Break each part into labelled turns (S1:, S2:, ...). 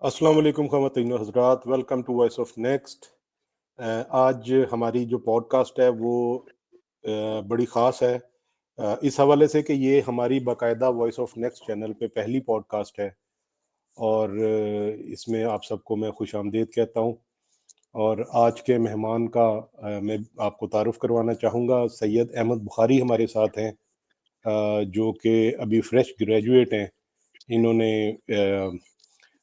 S1: अस्सलाम वालेकुम ख़वातीन व हज़रात, welcome to Voice of Next. आज हमारी जो पॉडकास्ट है वो बड़ी ख़ास है इस हवाले से कि ये हमारी बाकायदा वॉइस ऑफ नेक्स्ट चैनल पे पहली पॉडकास्ट है और इसमें आप सबको मैं खुशामदीद कहता हूँ। और आज के मेहमान का मैं आपको तारुफ़ करवाना चाहूँगा। सैयद अहमद बुखारी हमारे साथ हैं, जो कि अभी फ्रेश ग्रेजुएट हैं। इन्होंने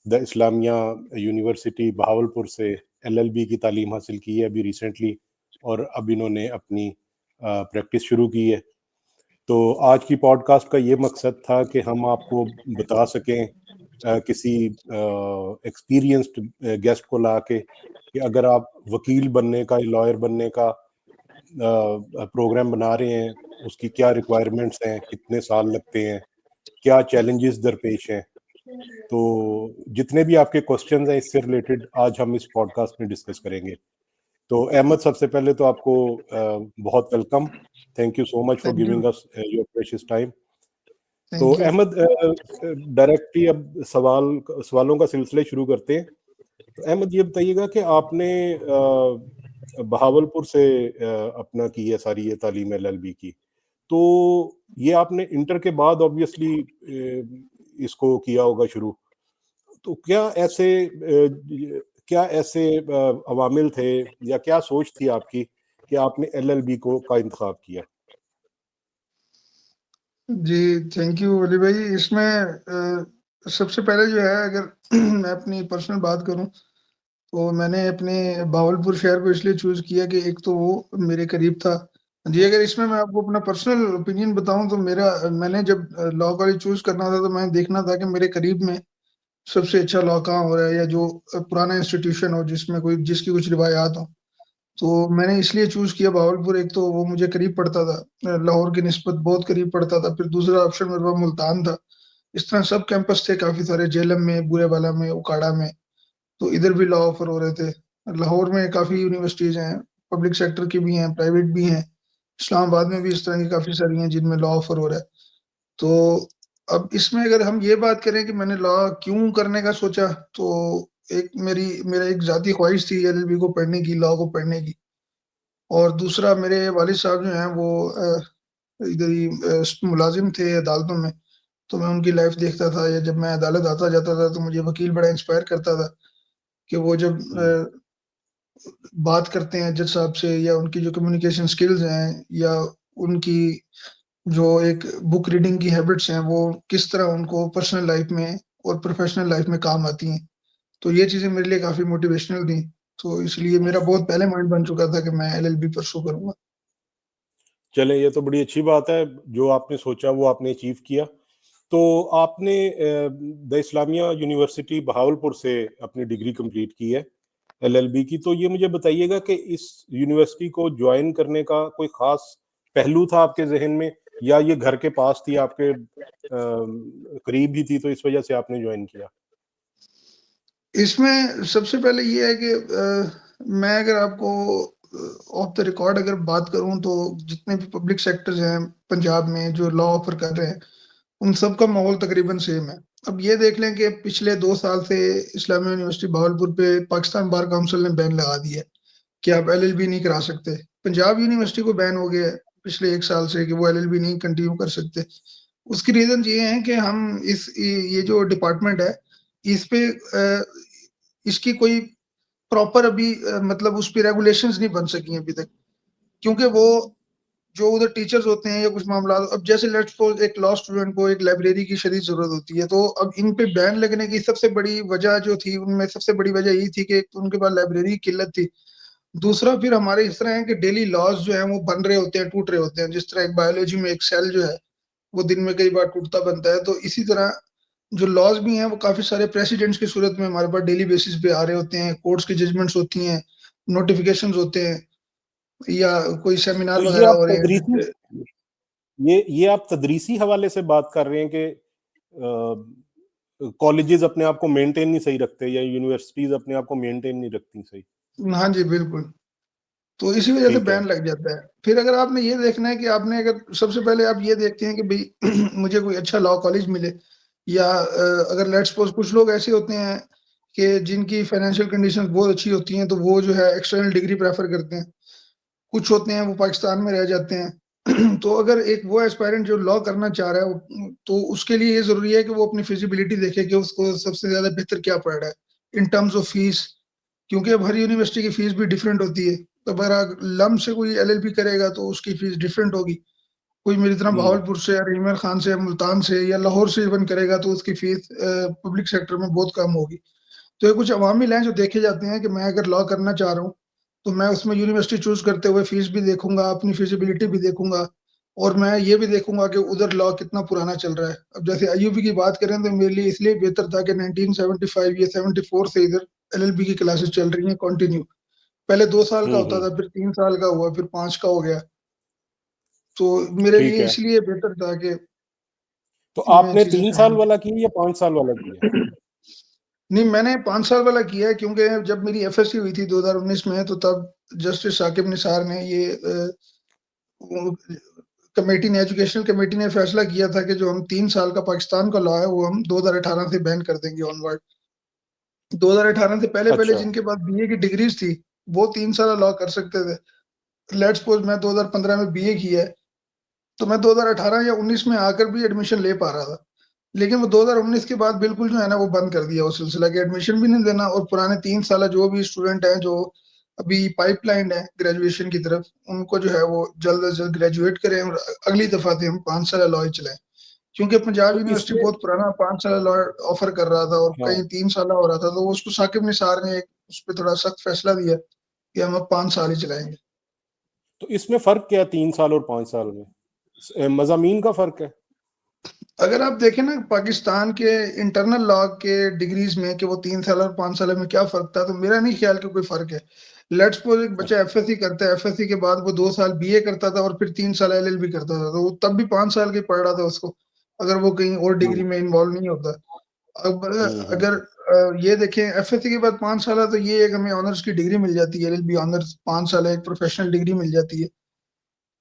S1: द इस्लामिया यूनिवर्सिटी बहावलपुर से एलएलबी की तालीम हासिल की है अभी रिसेंटली, और अब इन्होंने अपनी प्रैक्टिस शुरू की है। तो आज की पॉडकास्ट का ये मकसद था कि हम आपको बता सकें किसी एक्सपीरियंस्ड गेस्ट को ला के कि अगर आप वकील बनने का, लॉयर बनने का प्रोग्राम बना रहे हैं, उसकी क्या रिक्वायरमेंट्स हैं, कितने साल लगते हैं, क्या चैलेंजेस दरपेश हैं। तो जितने भी आपके क्वेश्चंस हैं इससे रिलेटेड आज हम इस पॉडकास्ट में डिस्कस करेंगे। तो अहमद, सबसे पहले तो आपको बहुत welcome. Thank you so much for
S2: thank you.
S1: Giving us your precious time. तो
S2: थैंक यू।
S1: अहमद, डायरेक्टली अब सवालों का सिलसिला शुरू करते हैं। तो अहमद, ये बताइएगा कि आपने बहावलपुर से अपना की है सारी ये तालीम एलएलबी की। तो ये आपने इंटर के बाद ऑब्वियसली इसको किया होगा शुरू। तो क्या ऐसे अवामिल थे या क्या सोच थी आपकी कि आपने एलएलबी को का इंतखाब किया?
S2: जी, थैंक यू अली भाई। इसमें सबसे पहले जो है, अगर मैं अपनी पर्सनल बात करूँ, तो मैंने अपने भावलपुर शहर को इसलिए चूज़ किया कि एक तो वो मेरे करीब था। जी, अगर इसमें मैं आपको अपना पर्सनल ओपिनियन बताऊँ, तो मैंने जब लॉ कॉलेज चूज़ करना था, तो मैंने देखना था कि मेरे करीब में सबसे अच्छा लॉ कहाँ हो रहा है, या जो पुराना इंस्टीट्यूशन हो जिसमें जिसकी कुछ रिवायात हो। तो मैंने इसलिए चूज़ किया भावलपुर। एक तो वो मुझे करीब पड़ता था, लाहौर की निस्बत बहुत करीब पड़ता था। फिर दूसरा ऑप्शन मेरे पास मुल्तान था। इस तरह सब कैंपस थे काफ़ी सारे, जेलम में, बुरेवाला में, उकाड़ा में, तो इधर भी लॉ ऑफर हो रहे थे। लाहौर में काफ़ी यूनिवर्सिटीज़ हैं, पब्लिक सेक्टर की भी हैं, प्राइवेट भी हैं। इस्लामाबाद में भी इस तरह की काफ़ी सारी हैं जिनमें लॉ ऑफर हो रहा है। तो अब इसमें अगर हम ये बात करें कि मैंने लॉ क्यों करने का सोचा, तो मेरा एक ज़ाती ख्वाहिश थी एलएलबी को पढ़ने की, लॉ को पढ़ने की। और दूसरा, मेरे वालिद साहब जो हैं वो इधर ही मुलाज़िम थे अदालतों में, तो मैं उनकी लाइफ़ देखता था, या जब मैं अदालत आता जाता था तो मुझे वकील बड़ा इंस्पायर करता था कि वो जब
S1: हुँ।
S2: बात करते हैं जज साहब से, या उनकी जो कम्युनिकेशन स्किल्स हैं, या उनकी जो एक बुक रीडिंग की हैबिट्स हैं, वो किस तरह उनको पर्सनल लाइफ़ में और प्रोफ़ेशनल लाइफ़ में काम आती हैं। तो ये चीज़ें मेरे लिए काफ़ी मोटिवेशनल थी। तो इसलिए मेरा बहुत पहले माइंड बन चुका था कि मैं एलएलबी परस्यू करूँगा।
S1: चलें, ये तो बड़ी अच्छी बात है, जो आपने सोचा वो आपने अचीव किया। तो आपने द इस्लामिया यूनिवर्सिटी बहावलपुर से अपनी डिग्री कंप्लीट की है एलएलबी की। तो ये मुझे बताइएगा कि इस यूनिवर्सिटी को जॉइन करने का कोई ख़ास पहलू था आपके ज़हन में, या ये घर के पास थी, आपके करीब ही थी, तो इस वजह से आपने जॉइन किया?
S2: इसमें सबसे पहले ये है कि मैं अगर आपको ऑफ द रिकॉर्ड अगर बात करूँ, तो जितने भी पब्लिक सेक्टर्स हैं पंजाब में जो लॉ ऑफ़र कर रहे हैं, उन सब का माहौल तकरीबन सेम है। अब ये देख लें कि पिछले 2 साल से इस्लामिया यूनिवर्सिटी भागलपुर पे पाकिस्तान बार काउंसिल ने बैन लगा दिया है कि आप एलएलबी नहीं करा सकते। पंजाब यूनिवर्सिटी को बैन हो गया है पिछले 1 साल से कि वो एलएलबी नहीं कंटिन्यू कर सकते। उसकी रीज़न ये है कि हम ये जो डिपार्टमेंट है, इस पे इसकी कोई प्रॉपर अभी मतलब उस पे रेगुलेशंस नहीं बन सकी हैं अभी तक। क्योंकि वो जो उधर टीचर्स होते हैं, या कुछ मामला, अब जैसे लेट्स सपोज़ एक लॉ स्टूडेंट को एक लाइब्रेरी की शदीद ज़रूरत होती है, तो अब इन पे बैन लगने की सबसे बड़ी वजह जो थी, उनमें सबसे बड़ी वजह यही थी कि एक तो उनके पास लाइब्रेरी की किल्लत थी। दूसरा, फिर हमारे इस तरह है कि डेली लॉज़ जो हैं वो बन रहे होते हैं, टूट रहे होते हैं। जिस तरह एक बायोलॉजी में एक सेल जो है, वो दिन में कई बार टूटता बनता है, तो इसी तरह जो लॉज़ भी हैं वो काफ़ी सारे प्रेसिडेंट्स की सूरत में हमारे पास डेली बेसिस पे आ रहे होते हैं, कोर्ट्स की जजमेंट्स होती हैं, नोटिफ़िकेशंस होते हैं, या कोई सेमिनार
S1: तो ये
S2: वगैरह
S1: आप
S2: हो रहे हैं
S1: तदरीसी
S2: जिसपे।
S1: ये आप तदरीसी हवाले से बात कर रहे हैं कि कॉलेजेस अपने आप को मेंटेन नहीं सही रखते, या यूनिवर्सिटीज़ अपने आप को मेंटेन नहीं रखती सही?
S2: हाँ जी, बिल्कुल। तो इसी वजह से
S1: ठीक है।
S2: बैन लग जाता है। फिर अगर आपने ये देखना है कि आपने अगर सबसे पहले आप ये देखते हैं कि भई मुझे कोई अच्छा लॉ कॉलेज मिले, या अगर लेट्स सपोज़ कुछ लोग ऐसे होते हैं कि जिनकी फाइनेंशियल कंडीशंस बहुत अच्छी होती हैं, तो वो जो है एक्सटर्नल डिग्री प्रेफ़र करते हैं। कुछ होते हैं वो पाकिस्तान में रह जाते हैं। तो अगर एक वो एस्पायरेंट जो लॉ करना चाह रहा है, तो उसके लिए ये ज़रूरी है कि वो अपनी फिज़िबिलिटी देखे कि उसको सबसे ज़्यादा बेहतर क्या पड़ रहा है, इन टर्म्स ऑफ फीस। क्योंकि अब हर यूनिवर्सिटी की फीस भी डिफरेंट होती है। तो अगर लम से कोई एलएलबी करेगा तो उसकी फीस डिफरेंट होगी। कोई मेरी तरह
S1: हम्म।
S2: बहावलपुर से या रीमल खान से या मुल्तान से या लाहौर से इवन करेगा तो उसकी फीस पब्लिक सेक्टर में बहुत कम होगी। तो ये कुछ अवामिल हैं जो देखे जाते हैं कि मैं अगर लॉ करना चाह रहा हूँ, तो मैं उसमें यूनिवर्सिटी चूज़ करते हुए फीस भी देखूँगा, अपनी फिज़िबिलिटी भी देखूँगा और मैं ये भी देखूँगा कि उधर लॉ कितना पुराना चल रहा है। अब जैसे आईयूबी की बात करें तो मेरे लिए इसलिए बेहतर था कि 1975 या 74 से इधर एलएलबी की क्लासेस चल रही हैं कंटिन्यू। पहले 2 साल का होता
S1: हम्म।
S2: था, फिर 3 साल का हुआ, फिर 5 का हो गया। तो मेरे
S1: ठीक
S2: लिए
S1: है।
S2: इसलिए बेहतर था कि
S1: तो
S2: मैं
S1: आपने
S2: चीज़ें
S1: 3 साल
S2: शामिल
S1: वाला किया या 5 साल वाला किया?
S2: नहीं, मैंने 5 साल वाला किया है क्योंकि जब मेरी एफएससी हुई थी 2019 में तो तब जस्टिस साकिब निसार ने ये वो कमेटी ने एजुकेशनल कमेटी ने फैसला किया था कि जो हम 3 साल का पाकिस्तान का लॉ है वो हम 2018 से बैन कर देंगे ऑनवर्ड। 2018 से पहले-पहले
S1: अच्छा।
S2: जिनके पास बीए की डिग्रीज़ थी, वो 3 साल लॉ कर सकते थे। लेट्स सपोज़ मैं 2015 में बीए किया है, तो मैं 2018 या 19 में आकर भी एडमिशन ले पा रहा था। लेकिन वो 2019 के बाद बिल्कुल जो है ना वो बंद कर दिया वो सिलसिला कि एडमिशन भी नहीं देना और पुराने 3 साल जो भी स्टूडेंट हैं जो अभी पाइपलाइन्ड है ग्रेजुएशन की तरफ, उनको जो है वो जल्द से जल्द ग्रेजुएट करें और अगली दफ़ा से हम 5 साल लॉ ही चलाएँ। क्योंकि पंजाब
S1: तो
S2: यूनिवर्सिटी
S1: इसमें
S2: बहुत पुराना 5 साल लॉ ऑफ़र कर रहा था और
S1: हाँ,
S2: कहीं 3 साल हो रहा था, तो उसको साकिब निसार ने एक उस पे थोड़ा सख्त फैसला दिया कि हम अब 5 साल ही चलाएँगे।
S1: तो इसमें फ़र्क क्या है 3 साल और 5 साल में? मज़ामीन का फ़र्क है?
S2: अगर आप देखें ना पाकिस्तान के इंटरनल लॉ के डिग्रीज़ में कि वो 3 साल और 5 साल में क्या फ़र्क था, तो मेरा नहीं ख़्याल कि कोई फ़र्क है। लेट्स सपोज़ एक बच्चा
S1: अच्छा।
S2: एफएससी करता है, एफएससी के बाद वो 2 साल बीए करता था और फिर 3 साल एलएलबी करता था, तो वो तब भी 5 साल का ही पड़ रहा था उसको, अगर वो कहीं और डिग्री
S1: हुँ,
S2: में इन्वॉल्व नहीं होता। अब
S1: हुँ, हुँ,
S2: अगर
S1: हुँ।
S2: ये देखें एफएससी के बाद 5 साल है तो ये एक हमें ऑनर्स की डिग्री मिल जाती है, एलएलबी ऑनर्स 5 साल है, एक प्रोफ़ेशनल डिग्री मिल जाती है।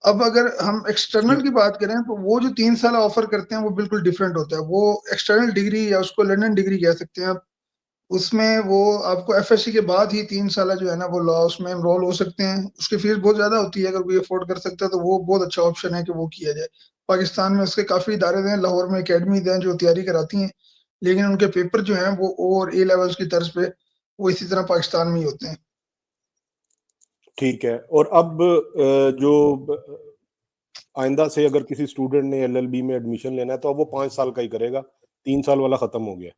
S2: अब अगर हम एक्सटर्नल
S1: ठीक।
S2: की बात करें तो वो जो 3 साल ऑफ़र करते हैं वो बिल्कुल डिफरेंट होता है। वो एक्सटर्नल डिग्री या उसको लंदन डिग्री कह सकते हैं आप। उसमें वो आपको एफएससी के बाद ही 3 साल जो है ना वो लॉ उसमें एनरोल हो सकते हैं। उसकी फ़ीस बहुत ज़्यादा होती है, अगर कोई अफ़ोर्ड कर सकता है तो वो बहुत अच्छा ऑप्शन है कि वो किया जाए। पाकिस्तान में उसके काफ़ी इदारे हैं, लाहौर में अकेडमीज़ हैं जो तैयारी कराती हैं, लेकिन उनके पेपर जो हैं वो ओ और ए लेवल्स की तर्ज पे वो इसी तरह पाकिस्तान में ही होते हैं।
S1: ठीक है। और अब जो आइंदा से अगर किसी स्टूडेंट ने एलएलबी में एडमिशन लेना है तो अब वो 5 साल का ही करेगा, 3 साल वाला खत्म हो गया।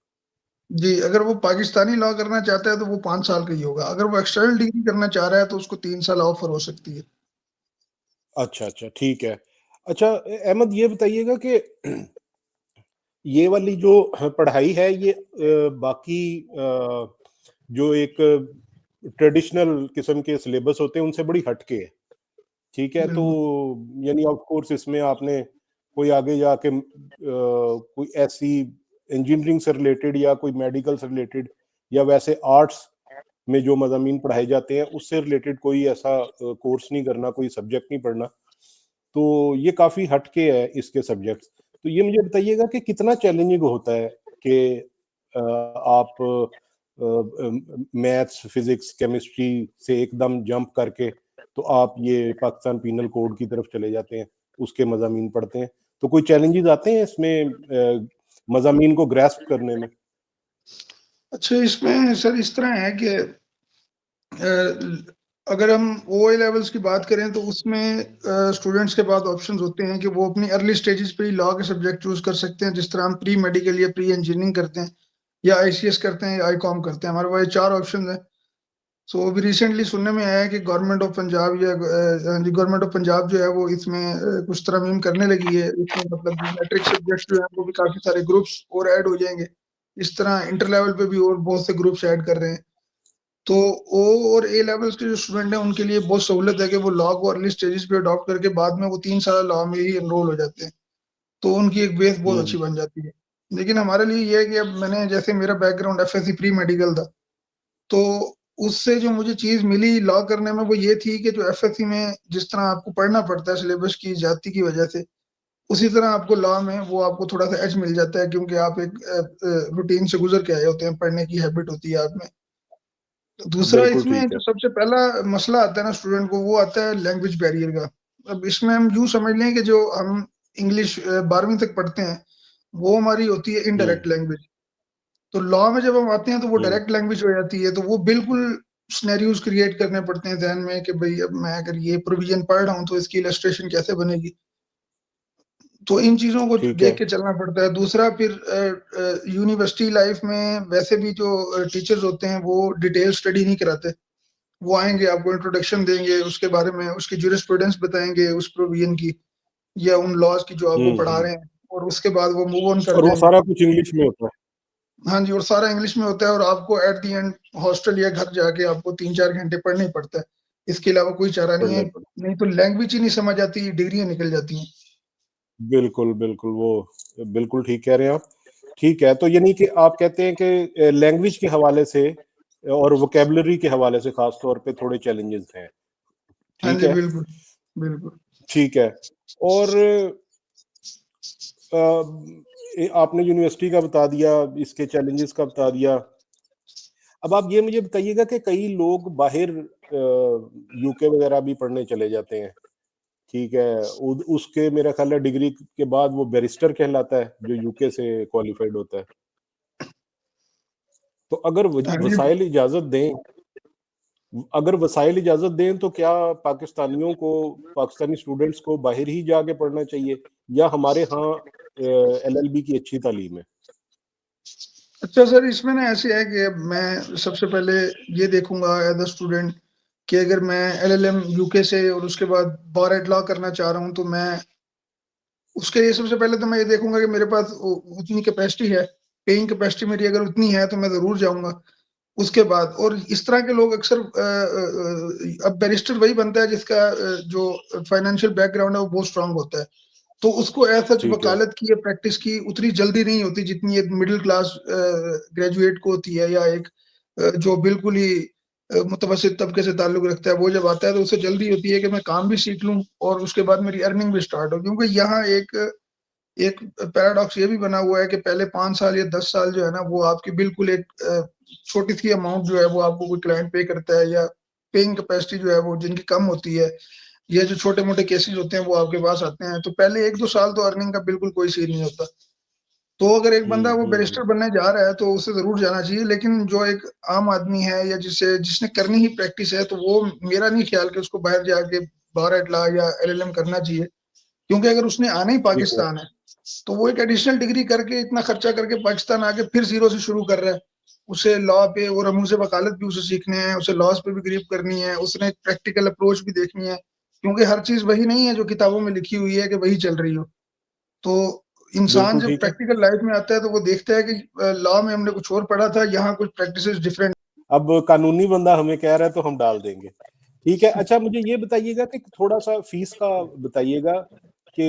S2: जी, अगर वो पाकिस्तानी लॉ करना चाहता है तो वो 5 साल का ही होगा। अगर वो एक्सटर्नल डिग्री करना चाह रहा है तो उसको 3 साल ऑफ़र हो सकती है।
S1: अच्छा, अच्छा, ठीक है। अच्छा, अहमद ये बताइएगा कि ये वाली जो पढ़ाई है ये बाकी जो एक ट्रेडिशनल किस्म के सिलेबस होते हैं उनसे बड़ी हट के है। ठीक है? तो
S2: बिल्कुल।
S1: यानी ऑफ कोर्स इसमें आपने कोई आगे जाके कोई ऐसी इंजीनियरिंग से रिलेटेड या कोई मेडिकल से रिलेटेड या वैसे आर्ट्स में जो मज़ामीन पढ़ाए जाते हैं उससे रिलेटेड कोई ऐसा कोर्स नहीं करना, कोई सब्जेक्ट नहीं पढ़ना। तो ये काफ़ी हट के है इसके सब्जेक्ट्स। तो ये मुझे बताइएगा कि कितना चैलेंजिंग होता है कि आप मैथ्स, फिज़िक्स, केमिस्ट्री से एकदम जंप करके तो आप ये पाकिस्तान पीनल कोड की तरफ चले जाते हैं, उसके मज़ामीन पढ़ते हैं। तो कोई चैलेंजेज़ आते हैं इसमें मज़ामीन को ग्रैस्प करने में?
S2: अच्छा इसमें सर इस तरह है कि अगर हम ओए लेवल्स की बात करें तो उसमें स्टूडेंट्स के पास ऑप्शंस होते हैं कि वो अपनी अर्ली स्टेजेस पे ही लॉ के सब्जेक्ट चूज़ कर सकते हैं, जिस तरह हम प्री मेडिकल या प्री इंजीनियरिंग करते हैं या आईसीएस करते हैं या आईकॉम करते हैं। हमारे पास ये 4 ऑप्शंस हैं। सो अभी रिसेंटली सुनने में आया है कि गवर्नमेंट ऑफ पंजाब या हाँ जी, गवर्नमेंट ऑफ पंजाब जो है वो इसमें कुछ तरमीम करने लगी है। इसमें मतलब मैट्रिक सब्जेक्ट जो है वो भी काफ़ी सारे ग्रुप्स और ऐड हो जाएँगे। इस तरह इंटर लेवल पे भी और बहुत से ग्रुप्स ऐड कर रहे हैं। तो ओ और ए लेवल्स के जो स्टूडेंट हैं उनके लिए बहुत सहूलत है कि वो लॉ को अर्ली स्टेजेस पे अडॉप्ट करके बाद में वो 3 साल लॉ में ही एनरोल हो जाते हैं। तो उनकी एक बेस बहुत
S1: हुँ,
S2: अच्छी बन जाती है। लेकिन हमारे लिए ये है कि अब मैंने जैसे मेरा बैकग्राउंड एफएससी प्री मेडिकल था, तो उससे जो मुझे चीज़ मिली लॉ करने में वो ये थी कि जो एफएससी में जिस तरह आपको पढ़ना पड़ता है सिलेबस की ज़्यादती की वजह से, उसी तरह आपको लॉ में वो आपको थोड़ा-सा एज मिल जाता है, क्योंकि आप एक रूटीन से गुज़र के आए होते हैं, पढ़ने की हैबिट होती है आप में। तो दूसरा
S1: बिल्कुल
S2: इसमें
S1: ठीक
S2: जो
S1: है।
S2: सबसे पहला मसला आता है ना स्टूडेंट को, वो आता है लैंग्वेज बैरियर का। अब इसमें हम यूँ समझ लें कि जो हम इंग्लिश 12वीं तक पढ़ते हैं, वो हमारी होती है
S1: हुँ,
S2: इनडायरेक्ट लैंग्वेज। तो लॉ में जब हम आते हैं तो वो
S1: हुँ,
S2: डायरेक्ट लैंग्वेज हो जाती है, तो वो बिल्कुल सिनेरियोज़ क्रिएट करने पड़ते हैं ज़हन में कि भई अब मैं अगर ये प्रोविज़न पढ़ रहा हूँ तो इसकी इलस्ट्रेशन कैसे बनेगी? तो इन चीज़ों को
S1: ठीक
S2: देख
S1: है।
S2: के चलना पड़ता है। दूसरा फिर यूनिवर्सिटी लाइफ़ में वैसे भी जो टीचर्स होते हैं वो डिटेल स्टडी नहीं कराते। वो आएँगे, आपको इंट्रोडक्शन देंगे, उसके बारे में उसकी ज्यूरिस्प्रूडेंस बताएँगे उस प्रोविज़न की या उन लॉज़ की जो आपको
S1: हुँ,
S2: पढ़ा
S1: हुँ।
S2: रहे हैं, और उसके बाद वो मूव ऑन कर
S1: और वो
S2: जाएँगे।
S1: सारा कुछ इंग्लिश में होता है,
S2: हाँ जी, और सारा इंग्लिश में होता है और आपको एट द एंड हॉस्टल या घर जाके आपको 3-4 घंटे पढ़ना ही पड़ता है। इसके अलावा कोई चारा नहीं
S1: पढ़ना
S2: है,
S1: ही पड़ता
S2: नहीं तो लैंग्वेज ही नहीं समझ आती, डिग्रियाँ निकल जाती हैं।
S1: है। बिल्कुल, बिल्कुल, वो बिल्कुल ठीक कह रहे हैं आप। ठीक है, तो यानी कि आप कहते हैं कि लैंग्वेज के हवाले से और वोकैब्युलरी के हवाले से ख़ास तौर पे थोड़े चैलेंजेज़ हैं,
S2: हाँ
S1: ठीक
S2: जी,
S1: है?
S2: बिल्कुल, बिल्कुल।
S1: ठीक है। और अ, आपने यूनिवर्सिटी का बता दिया, इसके चैलेंजेस का बता दिया। अब आप ये मुझे बताइएगा कि कई लोग बाहर यूके वगैरह भी पढ़ने चले जाते हैं, ठीक है? उसके मेरा ख़्याल है डिग्री के बाद वो बैरिस्टर कहलाता है, जो यूके से क्वालिफ़ाइड होता है। तो अगर
S2: हाँ जी।
S1: वसाइल इजाज़त दें, अगर वसाइल इजाज़त दें तो क्या पाकिस्तानियों को, पाकिस्तानी स्टूडेंट्स को बाहर ही जाके पढ़ना चाहिए या हमारे यहाँ एलएलबी की अच्छी तालीम है?
S2: अच्छा सर, इसमें ना ऐसे है कि मैं सबसे पहले ये देखूँगा एज़ अ स्टूडेंट कि अगर मैं एलएलएम यूके से और उसके बाद बार एट लॉ करना चाह रहा हूँ, तो मैं उसके लिए सबसे पहले तो मैं ये देखूँगा कि मेरे पास उतनी कैपेसिटी है, पेइंग कैपेसिटी मेरी अगर उतनी है तो मैं ज़रूर जाऊँगा। उसके बाद और इस तरह के लोग अक्सर अब बैरिस्टर वही बनता है जिसका जो फाइनेंशियल बैकग्राउंड है वो बहुत स्ट्रॉन्ग होता है। तो उसको एज़ सच
S1: ठीक है,
S2: वकालत की या प्रैक्टिस की उतनी जल्दी नहीं होती जितनी एक मिडल क्लास ग्रेजुएट को होती है, या एक जो बिल्कुल ही मुतवस्सित तबके से ताल्लुक रखता है, वो जब आता है तो उसे जल्दी होती है कि मैं काम भी सीख लूँ और उसके बाद मेरी अर्निंग भी स्टार्ट हो। क्योंकि यहाँ एक एक पैराडॉक्स ये भी बना हुआ है कि पहले 5 साल या 10 साल जो है ना, वो आपकी बिल्कुल एक छोटी-सी अमाउंट जो है वो आपको कोई क्लाइंट पे करता है, या पेइंग कैपेसिटी जो है वो जिनकी कम होती है, ये जो छोटे-मोटे केसेज़ होते हैं वो आपके पास आते हैं, तो पहले 1-2 साल तो अर्निंग का बिल्कुल कोई सीन नहीं होता। तो अगर एक बंदा
S1: हुँ,
S2: वो
S1: हुँ, हुँ।
S2: बैरिस्टर बनने जा रहा है तो उसे ज़रूर जाना चाहिए, लेकिन जो एक आम आदमी है या जिसने करनी ही प्रैक्टिस है, तो वो मेरा नहीं ख्याल कि उसको बाहर जाके बार एट लॉ या एलएलएम करना चाहिए। क्योंकि अगर उसने आना ही
S1: ठीक है,
S2: पाकिस्तान है, तो वो एक एडिशनल डिग्री करके इतना खर्चा करके पाकिस्तान आके फिर ज़ीरो से शुरू कर रहा है। उसे लॉ पे और अमूल से वकालत भी उसे सीखने हैं, उसे लॉज़ पे भी ग्रिप करनी है, उसने प्रैक्टिकल अप्रोच भी देखनी है, क्योंकि हर चीज़ वही नहीं है जो किताबों में लिखी हुई है कि वही चल रही हो। तो इंसान
S1: बिल्कुल
S2: जब
S1: ठीक है।
S2: प्रैक्टिकल लाइफ़ में आता है तो वो देखता है कि लॉ में हमने कुछ और पढ़ा था, यहाँ कुछ प्रैक्टिसेस डिफरेंट।
S1: अब कानूनी बंदा हमें कह रहा है तो हम डाल देंगे। ठीक है, अच्छा मुझे ये बताइएगा कि थोड़ा-सा फ़ीस का बताइएगा कि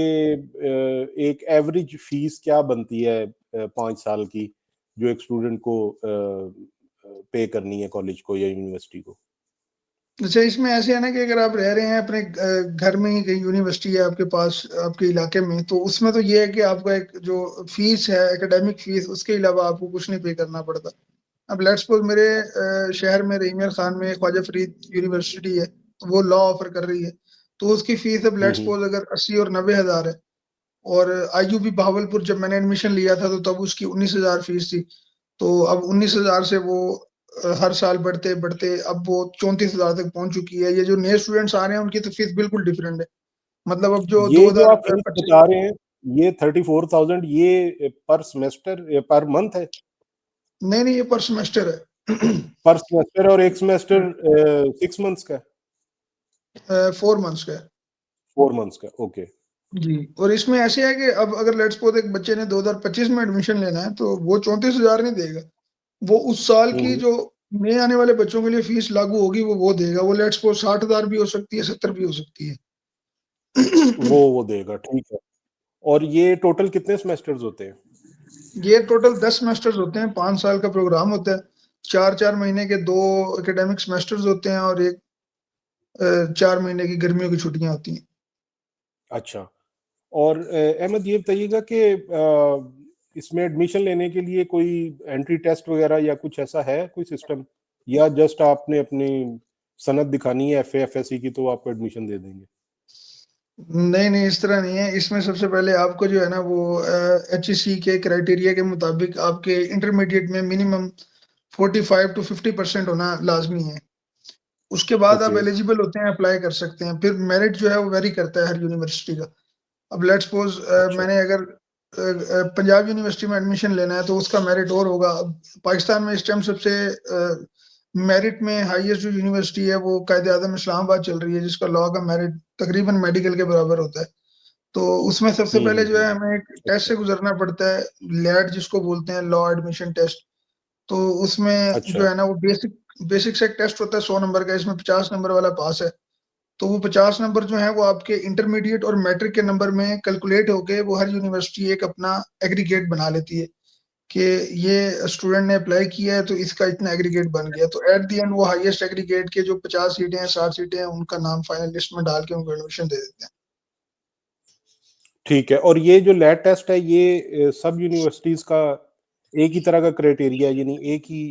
S1: एक एवरेज फ़ीस क्या बनती है 5 साल की, जो एक स्टूडेंट को पे करनी है कॉलेज को या यूनिवर्सिटी को?
S2: अच्छा, इसमें ऐसे है ना कि अगर आप रह रहे हैं अपने घर में ही, कहीं यूनिवर्सिटी है आपके पास, आपके इलाके में, तो उसमें तो ये है कि आपका एक जो फ़ीस है, एकेडमिक फ़ीस, उसके अलावा आपको कुछ नहीं पे करना पड़ता। अब लेट्स सपोज़ मेरे शहर में रहीमिया खान में ख्वाजा फरीद यूनिवर्सिटी है, तो वो लॉ ऑफ़र कर रही है। तो उसकी फ़ीस अब
S1: हुँ,
S2: लेट्स
S1: हुँ।
S2: सपोज़ अगर 80 और 90 हज़ार है, और आईयूबी बहावलपुर जब मैंने एडमिशन लिया था तो तब उसकी 19,000 फ़ीस थी। तो अब 19,000 से वो हर साल बढ़ते-बढ़ते अब वो 34,000 तक पहुँच चुकी है। ये जो नए स्टूडेंट्स आ रहे हैं उनकी तो फ़ीस बिल्कुल डिफरेंट है। मतलब अब जो
S1: ये जो आप फ़ीस
S2: 2025।
S1: बता रहे हैं, ये 34,000 ये पर सेमेस्टर पर मंथ है?
S2: नहीं, नहीं, ये पर सेमेस्टर है।
S1: पर सेमेस्टर और 1 सेमेस्टर 6 मंथ्स का है?
S2: 4 मंथ्स का है।
S1: 4 मंथ्स का, ओके।
S2: जी, और इसमें ऐसे है कि अब अगर लेट्स सपोज़ एक बच्चे ने 2025 में एडमिशन लेना है, तो वो 34,000 नहीं देगा। वो उस साल
S1: हुँ,
S2: की
S1: हुँ।
S2: जो नए आने वाले बच्चों के लिए फ़ीस लागू होगी, वो देगा। वो लेट्स सपोज़ 60,000 भी हो सकती है, 70 भी हो सकती है।
S1: वो देगा, ठीक है। और ये टोटल कितने सेमेस्टर्स होते हैं?
S2: ये टोटल 10 सेमेस्टर्स होते हैं, 5 साल का प्रोग्राम होता है। 4-4 महीने के 2 एकेडमिक सेमेस्टर्स होते हैं और एक 4 महीने की गर्मियों की छुट्टियाँ होती हैं।
S1: अच्छा, और अहमद ये बताइएगा कि इसमें एडमिशन लेने के लिए कोई एंट्री टेस्ट वगैरह या कुछ ऐसा है कोई सिस्टम, या जस्ट आपने अपनी सनद दिखानी है एफए एफएससी की तो आपको एडमिशन दे देंगे?
S2: नहीं नहीं, इस तरह नहीं है। इसमें सबसे पहले आपको जो है ना वो HEC के क्राइटेरिया के मुताबिक आपके इंटरमीडिएट में मिनिमम 45 to 50% होना लाजमी है। उसके बाद आप
S1: ओके।
S2: एलिजिबल होते हैं, अप्लाई कर सकते हैं। फिर मेरिट जो है वो वेरी करता है हर यूनिवर्सिटी का। अब लेट्स सपोज
S1: अच्छा।
S2: मैंने अगर पंजाब यूनिवर्सिटी में एडमिशन लेना है तो उसका मेरिट और होगा। अब पाकिस्तान में इस टाइम सबसे मेरिट में हाईएस्ट जो यूनिवर्सिटी है वो कायदे आज़म इस्लामाबाद चल रही है, जिसका लॉ का मेरिट तकरीबन मेडिकल के बराबर होता है। तो उसमें सबसे पहले जो है हमें एक टेस्ट
S1: अच्छा।
S2: से गुजरना पड़ता है, लैट जिसको बोलते हैं, लॉ एडमिशन टेस्ट। तो उसमें जो
S1: अच्छा।
S2: है ना वो बेसिक बेसिक से एक टेस्ट होता है 100 नंबर का। इसमें 50 नंबर वाला पास है। तो वो 50 नंबर जो है वो आपके इंटरमीडिएट और मैट्रिक के नंबर में कैलकुलेट होके वो हर यूनिवर्सिटी एक अपना एग्रीगेट बना लेती है कि ये स्टूडेंट ने अप्लाई किया है तो इसका इतना एग्रीगेट बन गया। तो एट द एंड वो हाईएस्ट एग्रीगेट के जो 50 सीटें हैं, 60 सीटें हैं, उनका नाम फाइनल लिस्ट में डाल के उनको एडमिशन दे देते हैं।
S1: ठीक है, और ये जो लैब टेस्ट है ये सब यूनिवर्सिटीज का एक ही तरह का क्राइटेरिया है, यानी एक ही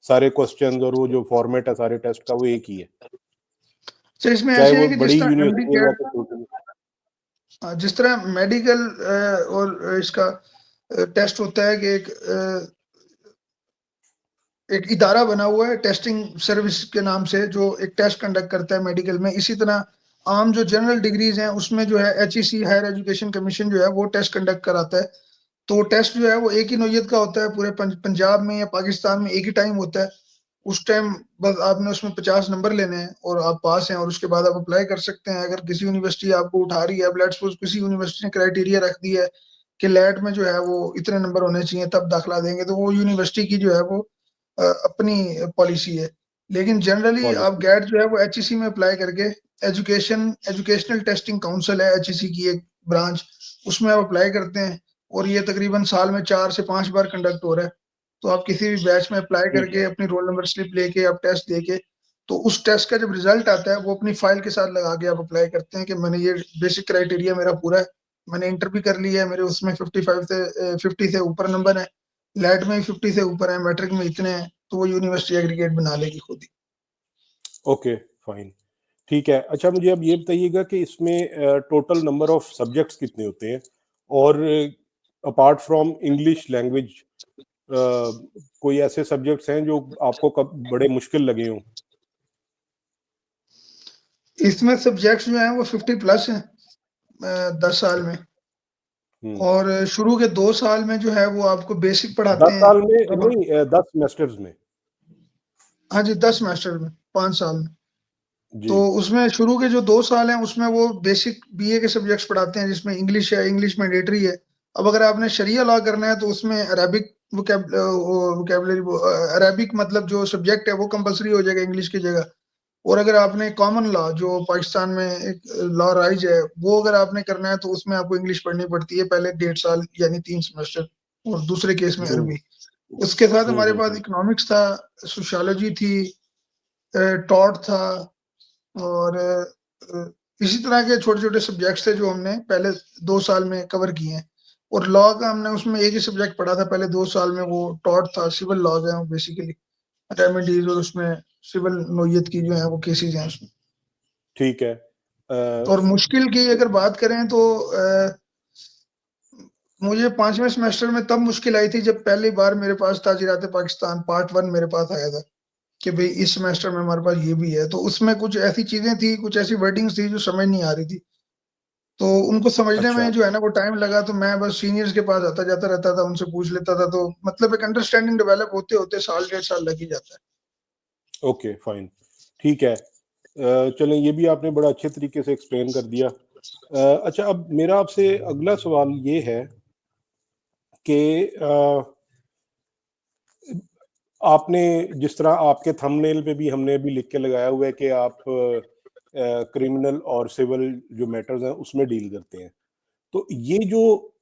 S1: सारे क्वेश्चंस और वो जो फॉर्मेट है सारे टेस्ट का वो एक ही है,
S2: तो इसमें
S1: चाहे
S2: ऐसे है
S1: वो
S2: कि
S1: बड़ी यूनिवर्सिटी है या फिर छोटी?
S2: जिस तरह मेडिकल और इसका टेस्ट होता है कि एक इदारा बना हुआ है टेस्टिंग सर्विस के नाम से, जो एक टेस्ट कंडक्ट करता है मेडिकल में। इसी तरह आम जो जनरल डिग्रीज हैं उसमें जो है HEC हायर एजुकेशन कमीशन जो है वो टेस्ट कंडक्ट कराता है। तो वो टेस्ट जो है वो एक ही नौयत का होता है, पूरे पंजाब में या पाकिस्तान में एक ही टाइम होता है। उस टाइम बस आपने उसमें 50 नंबर लेने हैं और आप पास हैं, और उसके बाद आप अप्लाई कर सकते हैं। अगर किसी यूनिवर्सिटी आपको उठा रही है, लेट्स सपोज किसी यूनिवर्सिटी ने क्राइटेरिया रख दिया है कि लैट में जो है वो इतने नंबर होने चाहिए तब दाखिला देंगे, तो वो यूनिवर्सिटी की जो है वो अपनी पॉलिसी है। लेकिन जनरली आप
S1: पॉलिसी।
S2: गैट जो है वो HEC में अप्लाई करके, एजुकेशनल टेस्टिंग काउंसिल है HEC की एक ब्रांच, उसमें आप अप्लाई करते हैं। और ये तकरीबन साल में 4 से 5 बार कंडक्ट हो रहा है। तो आप किसी भी बैच में अप्लाई
S1: ठीक
S2: करके
S1: है।
S2: अपनी रोल नंबर स्लिप लेके आप टेस्ट देके, तो उस टेस्ट का जब रिजल्ट आता है वो अपनी फाइल के साथ लगा के आप अप्लाई करते हैं कि मैंने ये बेसिक क्राइटेरिया मेरा पूरा है, मैंने इंटर भी कर लिया है, मेरे उसमें 50 से ऊपर नंबर है, लैट में 50 से ऊपर है, मैट्रिक में इतने हैं, तो वो यूनिवर्सिटी एग्रीगेट बना लेगी खुद ही।
S1: Okay, fine. ठीक है, अच्छा मुझे अब ये बताइएगा कि इसमें टोटल नंबर ऑफ सब्जेक्ट्स कितने होते हैं, और अपार्ट फ्रॉम इंग्लिश लैंग्वेज कोई ऐसे सब्जेक्ट्स हैं जो आपको कब बड़े मुश्किल लगे हों?
S2: इसमें सब्जेक्ट्स जो हैं वो 50+ हैं 10 साल में।
S1: हम्म।
S2: और शुरू के 2 साल में जो है वो आपको बेसिक पढ़ाते
S1: 10
S2: हैं।
S1: साल में
S2: अब
S1: नहीं, 10 सेमेस्टर्स में?
S2: हाँ जी, 10 सेमेस्टर में, 5 साल में।
S1: जी।
S2: तो उसमें शुरू के जो 2 साल हैं उसमें वो बेसिक BA के सब्जेक्ट्स पढ़ाते हैं, जिसमें इंग्लिश है, इंग्लिश मैंडेटरी है। अब अगर आपने शरिया लॉ करना है तो उसमें अरेबिक वोकेबलरी, अरेबिक मतलब जो सब्जेक्ट है वो कंपलसरी हो जाएगा इंग्लिश की जगह। और अगर आपने कॉमन लॉ जो पाकिस्तान में एक लॉ राइज है वो अगर आपने करना है तो उसमें आपको इंग्लिश पढ़नी पड़ती है पहले 1.5 साल, यानी 3 सेमेस्टर, और दूसरे केस में
S1: हम्म।
S2: अरबी। उसके साथ हमारे पास
S1: हम्म।
S2: इकोनॉमिक्स था, सोशियोलॉजी थी, टॉट था, और इसी तरह के छोटे छोटे सब्जेक्ट्स थे जो हमने पहले 2 साल में कवर किए हैं। और लॉ का हमने उसमें एक ही सब्जेक्ट पढ़ा था पहले 2 साल में, वो टॉट था। सिविल लॉज है वो बेसिकली, रेमेडीज, और उसमें सिविल नोयत की जो है वो केसेस हैं उसमें।
S1: ठीक है।
S2: और मुश्किल की अगर बात करें तो मुझे 5वें सेमेस्टर में तब मुश्किल आई थी जब पहली बार मेरे पास ताजीरात पाकिस्तान पार्ट 1 मेरे पास आया था कि भाई इस सेमेस्टर में हमारे पास ये भी है। तो उसमें कुछ ऐसी चीजें थी, कुछ ऐसी वर्डिंग्स थी जो समझ नहीं आ रही थी। तो उनको समझने
S1: अच्छा।
S2: में जो है ना वो टाइम लगा। तो मैं बस सीनियर्स के पास आता जाता रहता था, उनसे पूछ लेता था। तो मतलब एक अंडरस्टैंडिंग डेवलप होते होते साल 1.5 साल लग ही जाता है।
S1: Okay, fine. ठीक है, चलें, ये भी आपने बड़ा अच्छे तरीके से एक्सप्लेन कर दिया। अच्छा, अब मेरा आपसे अगला सवाल ये है कि आपने जिस तरह आपके थंबनेल पे भी हमने अभी लिख के लगाया हुआ है कि आप क्रिमिनल और सिविल जो मैटर्स हैं उसमें डील करते हैं, तो ये जो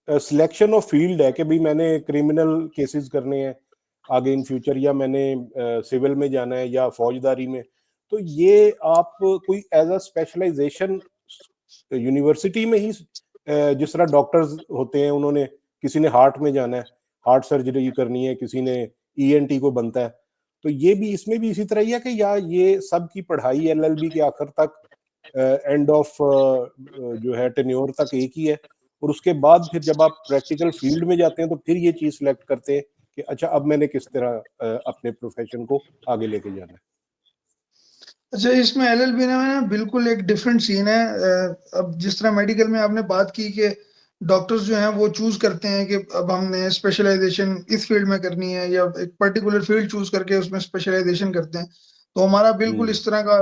S1: सिलेक्शन ऑफ फील्ड है कि भाई मैंने क्रिमिनल केसेस करने हैं आगे इन फ्यूचर, या मैंने सिविल में जाना है या फौजदारी में, तो ये आप कोई एज अ स्पेशलाइजेशन यूनिवर्सिटी में ही जिस तरह डॉक्टर्स होते हैं, उन्होंने किसी ने हार्ट में जाना है, हार्ट सर्जरी करनी है, किसी ने ईएनटी को बनता है, तो ये भी इसमें भी इसी तरह ही है कि या ये सब की पढ़ाई एलएलबी के आखिर तक एंड ऑफ जो है टेन्योर तक एक ही है, और उसके बाद फिर जब आप प्रैक्टिकल फील्ड में जाते हैं तो फिर ये चीज सिलेक्ट करते हैं कि अच्छा अब मैंने किस तरह अपने प्रोफेशन को आगे लेके जाना है।
S2: अच्छा, इसमें एलएलबी में ना बिल्कुल एक डिफरेंट सीन है। अब जिस तरह मेडिकल में आपने बात की कि डॉक्टर्स जो हैं वो चूज करते हैं कि अब हमने स्पेशलाइजेशन इस फील्ड में करनी है या एक पर्टिकुलर फील्ड चूज करके उसमें स्पेशलाइजेशन करते हैं, तो हमारा बिल्कुल इस तरह का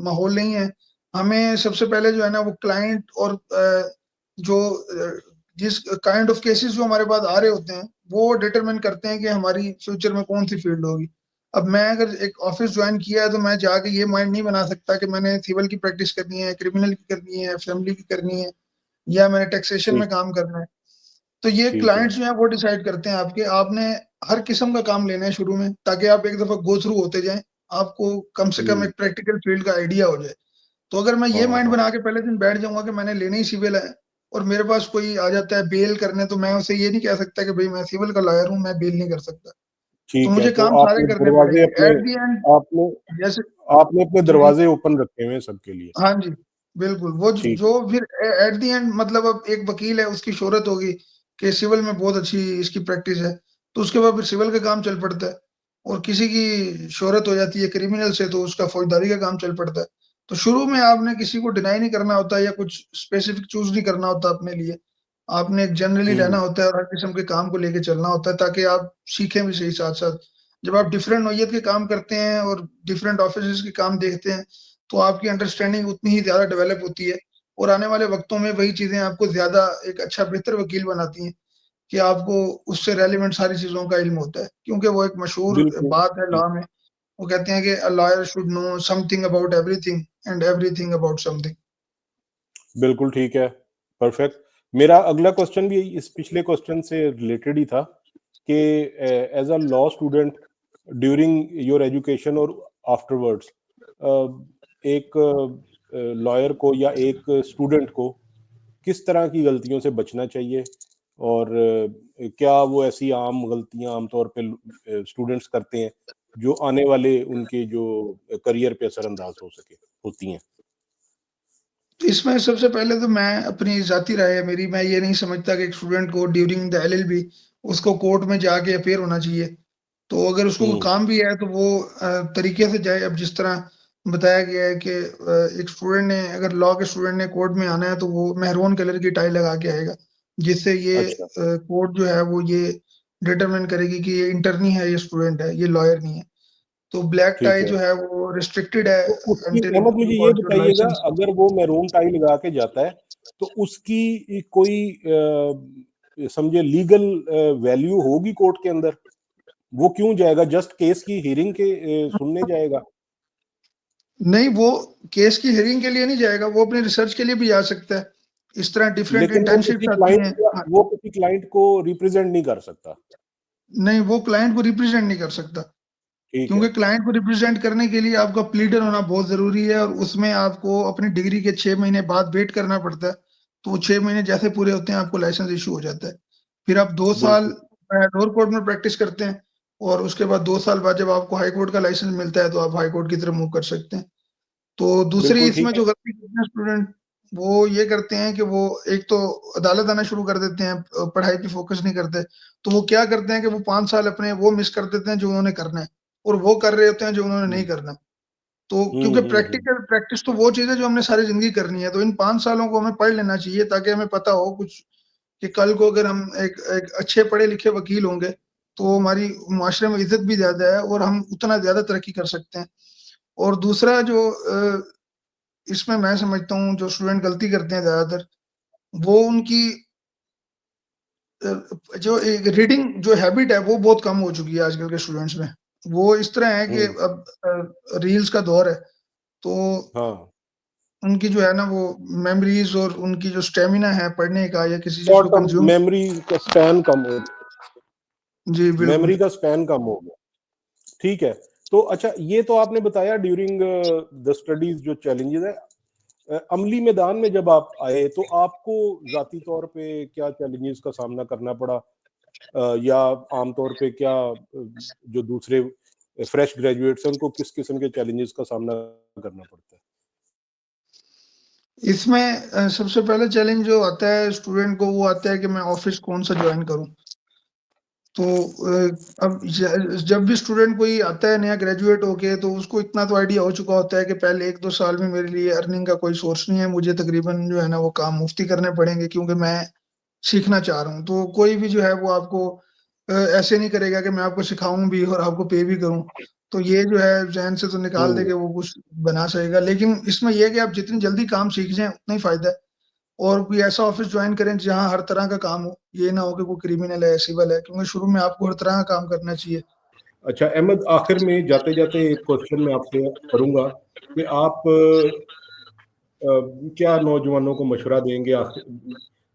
S2: माहौल नहीं है। हमें सबसे पहले जो है ना वो क्लाइंट और जो जिस काइंड ऑफ केसेस जो हमारे पास आ रहे होते हैं वो डिटरमिन करते हैं कि हमारी फ्यूचर में कौन सी फील्ड होगी। अब मैं अगर एक ऑफिस ज्वाइन किया है तो मैं जाके ये माइंड नहीं बना सकता कि मैंने सिविल की प्रैक्टिस करनी है, क्रिमिनल की करनी है, फैमिली की करनी है, या मैंने टैक्सेशन में
S1: ठीक
S2: काम करना है। तो ये
S1: ठीक है।
S2: क्लाइंट्स जो है वो डिसाइड करते हैं आपके, आपने हर किस्म का काम लेना है शुरू में, ताकि आप एक दफा गो थ्रू होते जाएं, आपको कम से कम एक प्रैक्टिकल फील्ड का आइडिया हो जाए। तो अगर मैं ये
S1: हाँ
S2: माइंड
S1: हाँ,
S2: बना के पहले दिन बैठ जाऊंगा कि मैंने लेना ही सिविल है, और मेरे पास कोई आ जाता है बेल करने, तो मैं उसे ये नहीं कह सकता कि भाई मैं सिविल का लॉयर हूँ, मैं बेल नहीं कर सकता। तो
S1: ठीक है।
S2: मुझे
S1: तो
S2: काम सारे
S1: आपने
S2: करने
S1: दरवाजे
S2: पड़ेंगे
S1: अपने
S2: एट द एंड।
S1: आपने
S2: जैसे
S1: आपने अपने
S2: जी जी,
S1: दरवाजे ओपन रखे हुए हैं सबके लिए।
S2: हाँ जी, बिल्कुल। वो
S1: ठीक
S2: जो
S1: है।
S2: फिर एट द एंड मतलब अब एक वकील है, उसकी शोहरत होगी कि सिविल में बहुत अच्छी इसकी प्रैक्टिस है, तो उसके बाद फिर सिविल का काम चल पड़ता है। और किसी की शोहरत हो जाती है क्रिमिनल से, तो उसका फौजदारी का काम चल पड़ता है। तो शुरू में आपने किसी को डिनाई नहीं करना होता या कुछ स्पेसिफिक चूज नहीं करना होता अपने लिए। आपने एक जनरली रहना
S1: हम्म,
S2: होता है और हर किस्म के काम को लेके चलना होता है, ताकि आप सीखें भी सही साथ साथ। जब आप डिफरेंट नौयत के काम करते हैं और डिफरेंट ऑफिस के काम देखते हैं, तो आपकी अंडरस्टैंडिंग उतनी ही ज़्यादा डेवलप होती है, और आने वाले वक़्तों में वही चीज़ें आपको ज़्यादा एक अच्छा बेहतर वकील बनाती हैं, कि आपको उससे रेलेवेंट सारी चीज़ों का इल्म होता है। क्योंकि वो एक मशहूर
S1: बिल्कुल।
S2: बात है
S1: जी,
S2: लॉ में, वो कहते हैं कि a lawyer should know something about everything and everything about something.
S1: बिल्कुल ठीक है। परफेक्ट। मेरा अगला क्वेश्चन भी इस पिछले क्वेश्चन से रिलेटेड ही था कि as a law student during your education और आफ्टरवर्ड्स, एक लॉयर को या एक स्टूडेंट को किस तरह की गलतियों से बचना चाहिए, और क्या वो ऐसी आम गलतियां आमतौर पे स्टूडेंट्स करते हैं जो आने वाले उनके जो करियर पे असरअंदाज हो सके होती हैं।
S2: तो इसमें सबसे पहले तो मैं अपनी ज़ाती राय है मेरी, मैं ये नहीं समझता कि एक स्टूडेंट को ड्यूरिंग द एलएलबी उसको कोर्ट में जाके अपीयर होना चाहिए। तो अगर उसको कोई
S1: हम्म,
S2: काम भी है तो वो तरीके से जाए। अब जिस तरह बताया गया है कि एक स्टूडेंट ने, अगर लॉ के स्टूडेंट ने कोर्ट में आना है तो वो मेहरून कलर की टाई लगा के आएगा, जिससे ये
S1: अच्छा।
S2: कोर्ट जो है वो ये डिटरमिन करेगी कि ये इंटर्नी है, ये स्टूडेंट है, ये लॉयर नहीं है। तो ब्लैक
S1: ठीक
S2: टाई
S1: है।
S2: जो है वो रिस्ट्रिक्टेड है
S1: तो उसकी
S2: अंटिल
S1: अहमद
S2: यू
S1: मुझे ये
S2: गॉट योर
S1: बताइएगा,
S2: लाइसेंस।
S1: अगर वो मैरून टाई लगा के जाता है तो उसकी कोई समझे लीगल वैल्यू होगी कोर्ट के अंदर? वो क्यों जाएगा? जस्ट केस की हियरिंग के सुनने जाएगा?
S2: नहीं, वो केस की हियरिंग के लिए नहीं जाएगा, वो अपने रिसर्च के लिए भी जा सकता है। इस तरह डिफरेंट
S1: लेकिन
S2: इंटर्नशिप्स आती हैं। हाँ,
S1: वो किसी क्लाइंट को रिप्रेजेंट नहीं कर सकता।
S2: नहीं, वो क्लाइंट को रिप्रेजेंट नहीं कर सकता,
S1: ठीक
S2: क्योंकि
S1: है।
S2: क्लाइंट को रिप्रेजेंट करने के लिए आपका प्लीडर होना बहुत ज़रूरी है, और उसमें आपको अपनी डिग्री के 6 महीने बाद वेट करना पड़ता है। तो वो 6 महीने जैसे पूरे होते हैं, आपको लाइसेंस इश्यू हो जाता है। फिर आप 2 साल
S1: बिल्कुल।
S2: लोअर कोर्ट में प्रैक्टिस करते हैं, और उसके बाद 2 साल बाद जब आपको हाई कोर्ट का लाइसेंस मिलता है, तो आप हाई कोर्ट की तरफ मूव कर सकते हैं। तो दूसरी
S1: बिल्कुल
S2: इसमें
S1: ठीक है।
S2: जो गलती करते हैं स्टूडेंट, वो ये करते हैं कि वो एक तो अदालत आना शुरू कर देते हैं, पढ़ाई पे फोकस नहीं करते। तो वो क्या करते हैं कि वो 5 साल अपने वो मिस कर देते हैं जो उन्होंने करना है, और वो कर रहे होते हैं जो उन्होंने नहीं
S1: हम्म
S2: करना। तो क्योंकि प्रैक्टिकल प्रैक्टिस तो वो चीज़ है जो हमने सारी ज़िंदगी करनी है, तो इन 5 सालों को हमें पढ़ लेना चाहिए, ताकि हमें पता हो कुछ कि कल को अगर हम एक एक अच्छे पढ़े-लिखे वकील होंगे, तो हमारी माशरे में इज़्ज़त भी ज़्यादा है और हम उतना ज़्यादा तरक्की कर सकते हैं। और दूसरा जो इसमें मैं समझता हूँ जो स्टूडेंट गलती करते हैं ज़्यादातर, वो उनकी जो एक रीडिंग जो हैबिट है वो बहुत कम हो चुकी है आजकल के स्टूडेंट्स में। वो इस तरह है कि
S1: हम्म,
S2: अब रील्स का दौर है, तो
S1: हाँ।
S2: उनकी जो है ना वो मेमोरीज़ और उनकी जो स्टैमिना है पढ़ने का या किसी चीज़
S1: शॉर्ट
S2: को
S1: टर्म
S2: कंज़्यूम।
S1: मेमोरी का स्पैन कम हो
S2: जी, बिल्कुल।
S1: मेमोरी का स्पैन कम हो गया। ठीक है। तो अच्छा, ये तो आपने बताया ड्यूरिंग द स्टडीज जो चैलेंजेस है। अमली मैदान में जब आप आए तो आपको जाती तौर पे क्या चैलेंजेस का सामना करना पड़ा, या आमतौर पे क्या जो दूसरे फ्रेश ग्रेजुएट्स हैं उनको किस किस्म के चैलेंजेस का सामना करना पड़ता है?
S2: इसमें सबसे पहले चैलेंज जो आता है स्टूडेंट को, वो आता है कि मैं ऑफ़िस कौन-सा जॉइन करूँ? तो अब जब भी स्टूडेंट कोई आता है नया ग्रेजुएट होके, तो उसको इतना तो आइडिया हो चुका होता है कि पहले 1-2 साल में मेरे लिए अर्निंग का कोई सोर्स नहीं है, मुझे तकरीबन जो है ना वो काम मुफ़्ती करने पड़ेंगे क्योंकि मैं सीखना चाह रहा हूँ। तो कोई भी जो है वो आपको ऐसे नहीं करेगा कि मैं आपको सिखाऊँ भी और आपको पे भी करूँ। तो ये जो है ज़हन से तो निकाल दे
S1: हम्म।
S2: कि वो कुछ बना सकेगा। लेकिन इसमें ये है कि आप जितनी जल्दी काम सीख जाएँ उतना ही फ़ायदा है। और कोई ऐसा ऑफ़िस जॉइन करें जहाँ हर तरह का काम हो। ये ना हो कि कोई क्रिमिनल है, सिविल है, क्योंकि शुरू में आपको हर तरह का काम करना चाहिए।
S1: अच्छा अहमद, आखिर में जाते जाते एक क्वेश्चन मैं आपसे करूंगा कि आप क्या नौजवानों को मशवरा देंगे,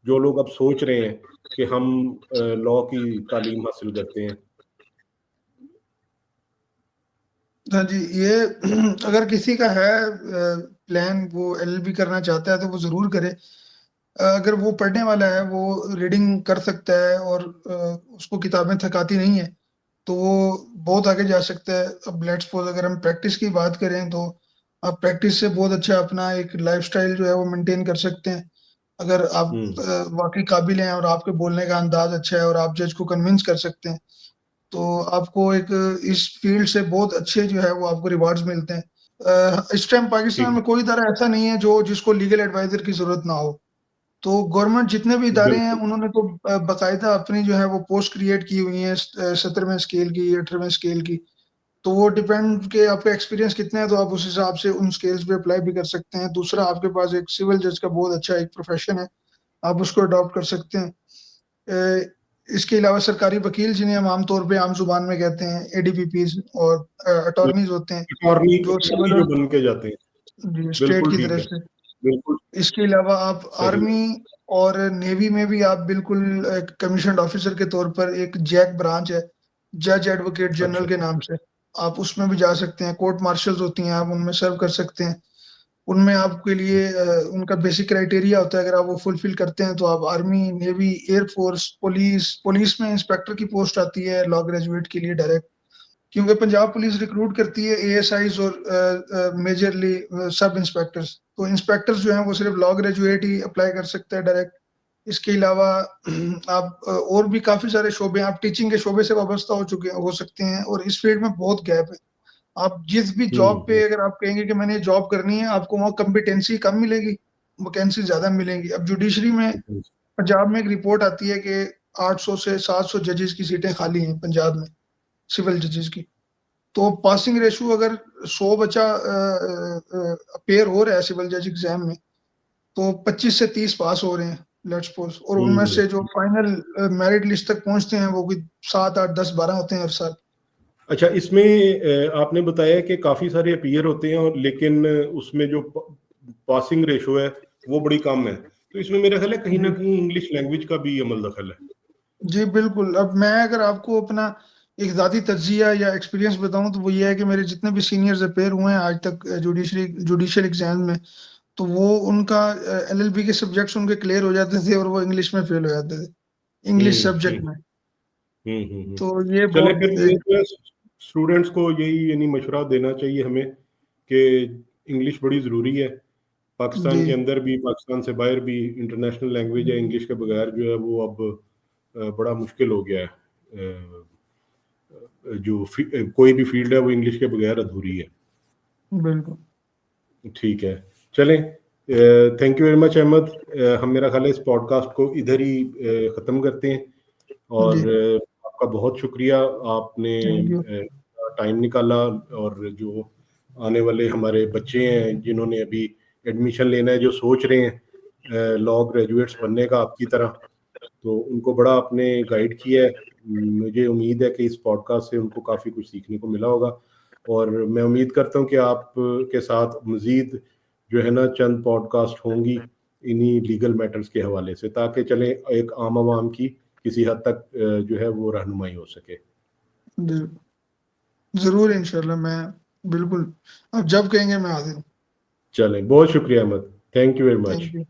S1: जो लोग अब सोच रहे हैं कि हम लॉ की तालीम हासिल करते हैं?
S2: हाँ जी, ये अगर किसी का है प्लान, वो एलएलबी करना चाहता है तो वो ज़रूर करे। अगर वो पढ़ने वाला है, वो रीडिंग कर सकता है और उसको किताबें थकाती नहीं है, तो वो बहुत आगे जा सकता है। अब लेट्स सपोज़ अगर हम प्रैक्टिस की बात करें तो आप प्रैक्टिस से बहुत अच्छा अपना एक लाइफ़स्टाइल जो है वो मेंटेन कर सकते हैं। अगर आप
S1: हम्म।
S2: वाक़ई काबिल हैं और आपके बोलने का अंदाज़ अच्छा है और आप जज को कन्विंस कर सकते हैं, तो आपको एक इस फ़ील्ड से बहुत अच्छे जो है वो आपको रिवार्ड्स मिलते हैं। इस टाइम पाकिस्तान
S1: ठीक।
S2: में कोई इदारा ऐसा नहीं है जो जिसको लीगल एडवाइज़र की ज़रूरत ना हो। तो गवर्नमेंट जितने भी इदारे हैं
S1: बिल्कुल।
S2: उन्होंने तो बाकायदा अपनी जो है वो पोस्ट क्रिएट की हुई हैं 17वें स्केल की, 18वें स्केल की। तो वो डिपेंड कि आपका एक्सपीरियंस कितना है, तो आप उस हिसाब से उन स्केल्स पे अप्लाई भी कर सकते हैं। दूसरा, आपके पास एक सिविल जज का बहुत अच्छा एक प्रोफ़ेशन है, आप उसको अडॉप्ट कर सकते हैं। इसके अलावा सरकारी वकील, जिन्हें हम आम तौर पे आम ज़ुबान में कहते हैं एडीपीपीज़, और अटॉर्नीज़ होते हैं,
S1: अटॉर्नी
S2: जो
S1: अटॉर्नी
S2: सिविल
S1: जो
S2: और
S1: बन के जाते हैं।
S2: जी, स्टेट
S1: बिल्कुल
S2: की
S1: ठीक
S2: तरफ
S1: है।
S2: से।
S1: बिल्कुल
S2: इसके अलावा आप
S1: सही है।
S2: आर्मी और नेवी में भी आप बिल्कुल एक कमीशन्ड ऑफिसर के तौर पर, एक जैक ब्रांच है, जज एडवोकेट जनरल
S1: अच्छा।
S2: के नाम से, आप उसमें भी जा सकते हैं। कोर्ट मार्शल्स होती हैं, आप उनमें सर्व कर सकते हैं। उनमें आपके लिए उनका बेसिक क्राइटेरिया होता है, अगर आप वो फुलफिल करते हैं तो आप army, navy, air force, police police में इंस्पेक्टर की पोस्ट आती है लॉ ग्रेजुएट के लिए डायरेक्ट। क्योंकि पंजाब पुलिस रिक्रूट करती है एएसआईज़ और मेजरली सब इंस्पेक्टर्स। तो इंस्पेक्टर्स जो हैं वो सिर्फ़ लॉ ग्रेजुएट ही अप्लाई कर सकते हैं डायरेक्ट। इसके अलावा आप और भी काफ़ी सारे शोबे, आप टीचिंग के शोबे से वाबस्ता हो सकते हैं, और इस फ़ील्ड में बहुत गैप है। आप जिस भी जॉब
S1: हम्म।
S2: पे अगर आप कहेंगे कि मैंने ये जॉब करनी है, आपको वहाँ कॉम्पिटेंसी कम मिलेगी, वैकेंसी ज़्यादा मिलेंगी। अब जुडिशरी में
S1: हम्म।
S2: पंजाब में एक रिपोर्ट आती है कि 800 से 700 जजेस की सीटें खाली हैं पंजाब में, सिविल जजेस की। तो पासिंग रेशियो अगर 100 बच्चा अपीयर हो रहा है सिविल जज एग्ज़ाम में, तो 25 से 30 पास हो रहे हैं, लेट्स सपोज़, और उनमें
S1: हम्म।
S2: से जो फाइनल मेरिट लिस्ट तक पहुँचते हैं वो कोई 7, 8, 10, 12 होते हैं हर साल।
S1: अच्छा, इसमें आपने बताया कि काफ़ी सारे अपीयर होते हैं, और लेकिन उसमें जो पासिंग रेशो है वो बड़ी कम है। तो इसमें मेरा ख्याल है कहीं ना
S2: जी।
S1: कहीं इंग्लिश लैंग्वेज का भी अमल दखल है।
S2: जी, बिल्कुल। अब मैं अगर आपको अपना एक ज़ाती तज़किया या एक्सपीरियंस बताऊँ, तो वो ये है कि मेरे जितने भी सीनियर्स अपीयर हुए हैं आज तक जुडिशियल एग्ज़ाम में, तो वो उनका एलएलबी के सब्जेक्ट्स उनके क्लियर हो जाते थे और वो इंग्लिश में फ़ेल हो जाते थे, इंग्लिश
S1: हम्म।
S2: सब्जेक्ट
S1: हम्म।
S2: में।
S1: हम्म।
S2: तो ये
S1: चले फिर
S2: बहुत
S1: ये
S2: एक
S1: तो स्टूडेंट्स को यही यानी मशवरा देना चाहिए हमें कि इंग्लिश बड़ी ज़रूरी है।
S2: जी,
S1: पाकिस्तान के अंदर भी, पाकिस्तान से बाहर भी इंटरनेशनल लैंग्वेज है। इंग्लिश के बगैर जो है वो अब बड़ा मुश्किल हो गया है। कोई भी फील्ड है वो इंग्लिश के बगैर अधूरी है।
S2: बिल्कुल।
S1: ठीक है। चलें, thank you very much Ahmad. हम मेरा ख्याल है इस पॉडकास्ट को इधर ही ख़त्म करते हैं। और
S2: जी,
S1: आपका बहुत शुक्रिया, आपने
S2: थैंक यू।
S1: टाइम निकाला। और जो आने वाले हमारे बच्चे हैं जिन्होंने अभी एडमिशन लेना है, जो सोच रहे हैं लॉ ग्रेजुएट्स बनने का आपकी तरह, तो उनको बड़ा आपने गाइड किया है। मुझे उम्मीद है कि इस पॉडकास्ट से उनको काफ़ी कुछ सीखने को मिला होगा। और मैं उम्मीद करता हूँ कि आप के साथ मज़ीद जो है ना चंद पॉडकास्ट होंगी इन्हीं लीगल मैटर्स के हवाले से, ताकि चलें एक आम आवाम की किसी हद तक जो है वो रहनुमाई हो सके।
S2: जी, ज़रूर इंशाल्लाह, मैं बिल्कुल, आप जब कहेंगे मैं हाज़िर हूँ।
S1: चलें, बहुत शुक्रिया Ahmad. Thank you very
S2: thank
S1: much.
S2: You.